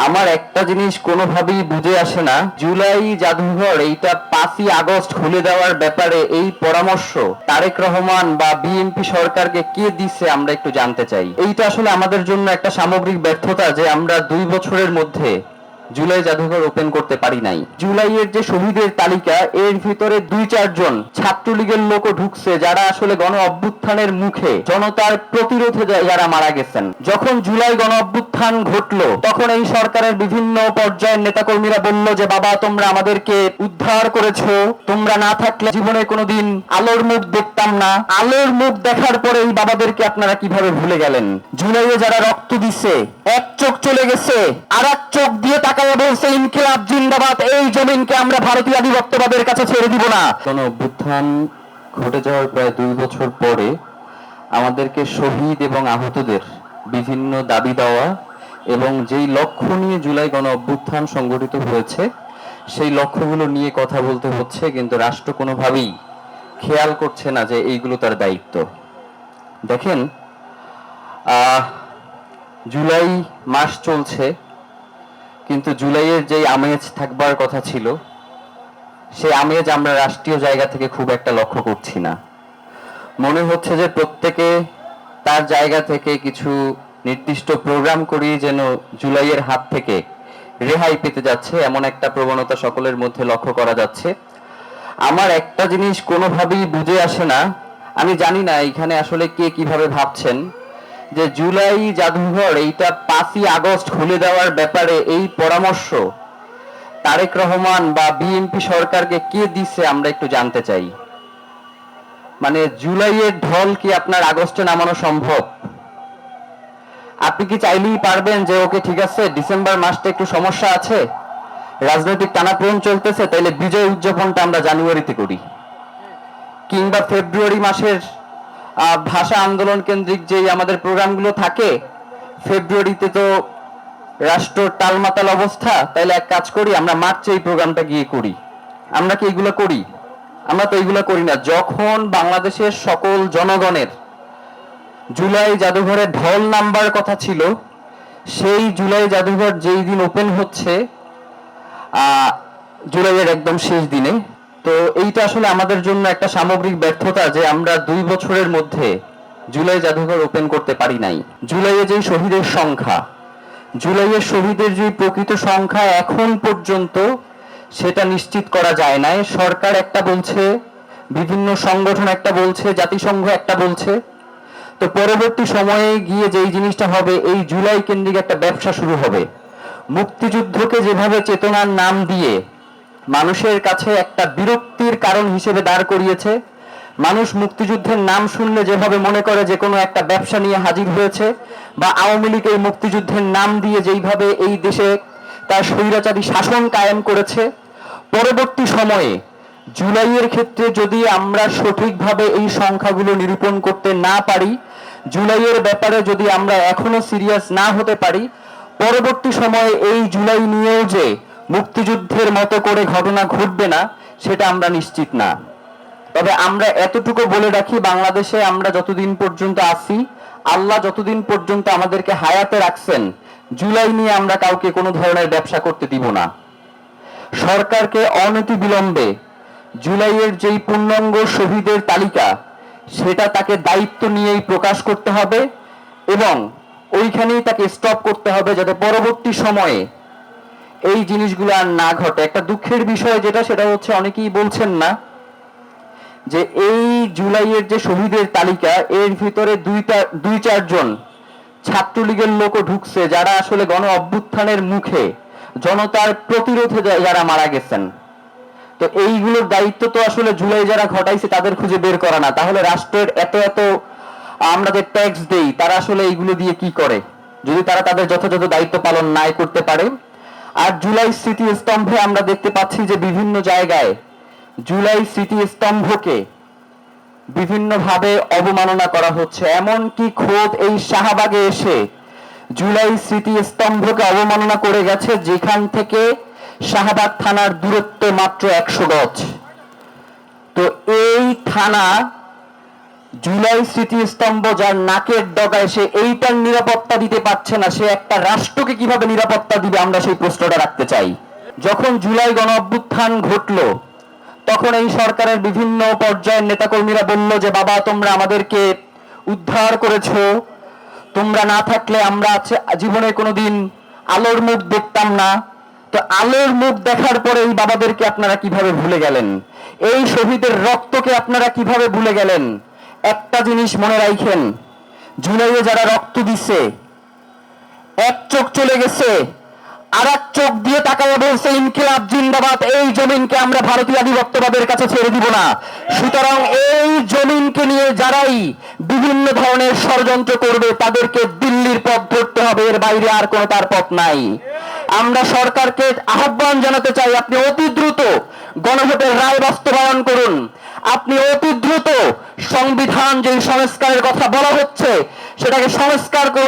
আমার একটা জিনিস কোনোভাবেই বুঝে আসে না, জুলাই জাদুঘর এইটা 5ই আগস্ট খুলে দেওয়ার ব্যাপারে এই পরামর্শ তারেক রহমান বা বিএনপি সরকারকে কে দিচ্ছে আমরা একটু জানতে চাই। এইটা আসলে আমাদের জন্য একটা সামগ্রিক ব্যর্থতা যে আমরা 2 বছরের মধ্যে জুলাই জাদুঘর ওপেন করতে পারি নাই। জুলাইয়ের যে শহীদের তালিকা এর ভিতরে 2-4 জন ছাত্রলীগের লোকও ঢুকছে যারা আসলে গণ অভ্যুত্থানের মুখে জনতার প্রতিরোধে যারা মারা গেছেন। যখন জুলাই গণ অভ্যুত্থান ঘটলো তখন এই সরকারের বিভিন্ন পর্যায়ের নেতাকর্মীরা বলল যে বাবা তোমরা আমাদেরকে উদ্ধার করেছো, তোমরা না থাকলে জীবনে কোনোদিন আলোর মুখ দেখতাম না। আলোর মুখ দেখার পরে এই বাবাদেরকে আপনারা কিভাবে ভুলে গেলেন? জুলাইয়ে যারা রক্ত দিছে এক চোখ চলে গেছে আর এক চোখ দিয়ে তাকায় বলছে ইনকিলাব জিন্দাবাদ, এই জমিনকে আমরা ভারতীয় আধিপত্যবাদের কাছে ছেড়ে দিব না। গণ অভ্যুত্থান ঘটে যাওয়ার প্রায় 2 বছর পরে আমাদেরকে শহীদ এবং আহতদের বিভিন্ন দাবি দেওয়া এবং যেই লক্ষ্য নিয়ে জুলাই গণ অভ্যুত্থান সংগঠিত হয়েছে সেই লক্ষ্যগুলো নিয়ে কথা বলতে হচ্ছে, কিন্তু রাষ্ট্র কোনোভাবেই খেয়াল করছে না যে এইগুলো তার দায়িত্ব। দেখেন, জুলাই মাস চলছে, কিন্তু জুলাইয়ের যে আমেজ থাকবার কথা ছিল সেই আমেজ আমরা রাষ্ট্রীয় জায়গা থেকে খুব একটা লক্ষ্য করছি না। মনে হচ্ছে যে প্রত্যেকে তার জায়গা থেকে কিছু নির্দিষ্ট প্রোগ্রাম করিয়ে যেন জুলাইয়ের হাত থেকে রেহাই পেতে যাচ্ছে, এমন একটা প্রবণতা সকলের মধ্যে লক্ষ্য করা যাচ্ছে। আমার একটা জিনিস কোনোভাবেই বুঝে আসে না, আমি জানি না এখানে আসলে কে কিভাবে ভাবছেন যে জুলাই জাদুঘর এইটা 5ই আগস্ট খুলে দেওয়ার ব্যাপারে এই পরামর্শ তারেক রহমান বা বিএনপি সরকারকে কে দিচ্ছে আমরা একটু জানতে চাই। মানে জুলাইয়ের ঢল কি আপনার আগস্টে নামানো সম্ভব? আপনি কি চাইলেই পারবেন যে ওকে ঠিক আছে ডিসেম্বর মাসটা একটু সমস্যা আছে, রাজনৈতিক টানাপোড়েন চলতেছে, তাইলে বিজয় উদযাপনটা আমরা জানুয়ারিতে করি, কিংবা ফেব্রুয়ারি মাসের ভাষা আন্দোলন কেন্দ্রিক যে আমাদের প্রোগ্রামগুলো থাকে ফেব্রুয়ারিতে তো রাষ্ট্র টালমাতাল অবস্থা, তাইলে এক কাজ করি আমরা মার্চে এই প্রোগ্রামটা গিয়ে করি। আমরা কি এগুলো করি? আমরা তো এগুলো করি না। যখন বাংলাদেশের সকল জনগণের জুলাই জাদুঘরে ঢল নাম্বার কথা ছিল, সেই জুলাই জাদুঘর যেই দিন ওপেন হচ্ছে জুলাইয়ের একদম শেষ দিনে, তো এইটা আসলে আমাদের জন্য একটা সামগ্রিক ব্যর্থতা যে আমরা 2 বছরের মধ্যে জুলাই জাদুঘর ওপেন করতে পারি নাই। জুলাইয়ে যে শহীদের সংখ্যা, জুলাইয়ের শহীদের যে প্রকৃত সংখ্যা এখন পর্যন্ত সেটা নিশ্চিত করা যায় নাই। সরকার একটা বলছে, বিভিন্ন সংগঠন একটা বলছে, জাতিসংঘ একটা বলছে। তো পরবর্তী সময়ে গিয়ে যেই জিনিসটা হবে, এই জুলাই কেন্দ্রিক একটা ব্যবসা শুরু হবে। মুক্তিযুদ্ধকে যেভাবে চেতনার নাম দিয়ে মানুষের কাছে একটা বিরক্তির কারণ হিসেবে দাঁড় করিয়েছে, মানুষ মুক্তিযুদ্ধের নাম শুনলে যেভাবে মনে করে যে কোনো একটা ব্যবসা নিয়ে হাজির হয়েছে, বা আওয়ামী লীগ এই মুক্তিযুদ্ধের নাম দিয়ে যেইভাবে এই দেশে তার স্বৈরাচারী শাসন কায়েম করেছে, পরবর্তী সময়ে জুলাইয়ের ক্ষেত্রে যদি আমরা সঠিকভাবে এই সংখ্যাগুলো নিরূপণ করতে না পারি, জুলাইয়ের ব্যাপারে যদি আমরা এখনো সিরিয়াস না হতে পারি, পরবর্তী সময়ে এই জুলাই নিয়েও যে মুক্তিযুদ্ধের মতো করে ঘটনা ঘটবে না সেটা আমরা নিশ্চিত না। তবে আমরা এতটুকু বলে রাখি, বাংলাদেশে আমরা যতদিন পর্যন্ত আছি, আল্লাহ যতদিন পর্যন্ত আমাদেরকে হায়াতে রাখছেন, জুলাই নিয়ে আমরা কাউকে কোনো ধরনের ব্যবসা করতে দিব না। সরকারকে অনতিবিলম্বে জুলাইয়ের যেই পূর্ণাঙ্গ শহীদের তালিকা সেটা তাকে দায়িত্ব নিয়েই প্রকাশ করতে হবে এবং ওইখানেই তাকে স্টপ করতে হবে, যাতে পরবর্তী সময়ে এই জিনিসগুলো আর না ঘটে। একটা দুঃখের বিষয় যেটা, সেটা হচ্ছে অনেকেই বলছেন না যে এই জুলাইয়ের যে শহীদের তালিকা এর ভিতরে 2-4 জন ছাত্রলীগের লোকও ঢুকছে যারা আসলে গণ অভ্যুত্থানের মুখে জনতার প্রতিরোধে যারা মারা গেছেন। তো এইগুলোর দায়িত্ব তো আসলে জুলাই যারা ঘটাইছে তাদের খুঁজে বের করা না। তাহলে রাষ্ট্রের এত এত আমরা যে ট্যাক্স দেই তারা আসলে এইগুলো দিয়ে কি করে, যদি তারা তাদের যথাযথ দায়িত্ব পালন নাই করতে পারে? আর জুলাই স্মৃতি স্তম্ভে আমরা দেখতে পাচ্ছি যে বিভিন্ন জায়গায় জুলাই স্মৃতি স্তম্ভকে বিভিন্নভাবে অবমাননা করা হচ্ছে। এমনকি খোদ এই শাহবাগে এসে জুলাই স্মৃতি স্তম্ভকে অবমাননা করে গেছে, যেখান থেকে শাহবাগ থানার দূরত্ব মাত্র 100 গজ। তো এই থানা জুলাই স্মৃতিস্তম্ভ যার নাকের ডগায়, সে এইটার নিরাপত্তা দিতে পারছে না, সে একটা রাষ্ট্রকে কিভাবে নিরাপত্তা দিবে? আমরা সেই প্রশ্নটা রাখতে চাই। যখন জুলাই গণ অভ্যুত্থান ঘটলো, তখন এই সরকারের বিভিন্ন পর্যায়ের নেতাকর্মীরা বলল যে বাবা, তোমরা আমাদেরকে উদ্ধার করেছো, তোমরা না থাকলে আমরা জীবনে কোনোদিন আলোর মুখ দেখতাম না। তো আলোর মুখ দেখার পরে এই বাবাদেরকে আপনারা কিভাবে ভুলে গেলেন? এই শহীদের রক্তকে আপনারা কিভাবে ভুলে গেলেন? একটা জিনিস মনে রাখেন, জুলাইয়ে যারা রক্ত দিচ্ছে, এক চোখ চলে গেছে, আর এক চোখ দিয়ে তাকায় বলছে ইনকিলাব জিন্দাবাদ, এই জমিনকে আমরা ভারতীয় আধিপত্যবাদের কাছে ছেড়ে দিব না। সুতরাং এই জমিনকে নিয়ে যারাই বিভিন্ন ধরনের ষড়যন্ত্র করবে, তাদেরকে দিল্লির পথ ধরতে হবে, এর বাইরে আর কোনো তার পথ নাই। আমরা সরকারকে আহ্বান জানাতে চাই, আপনি অতি দ্রুত গণভোটের রায় বাস্তবায়ন করুন। আপনি অতি দ্রুত সংবিধান যে সংস্কারের কথা বলা হচ্ছে, সেটাকে সংস্কার করুন।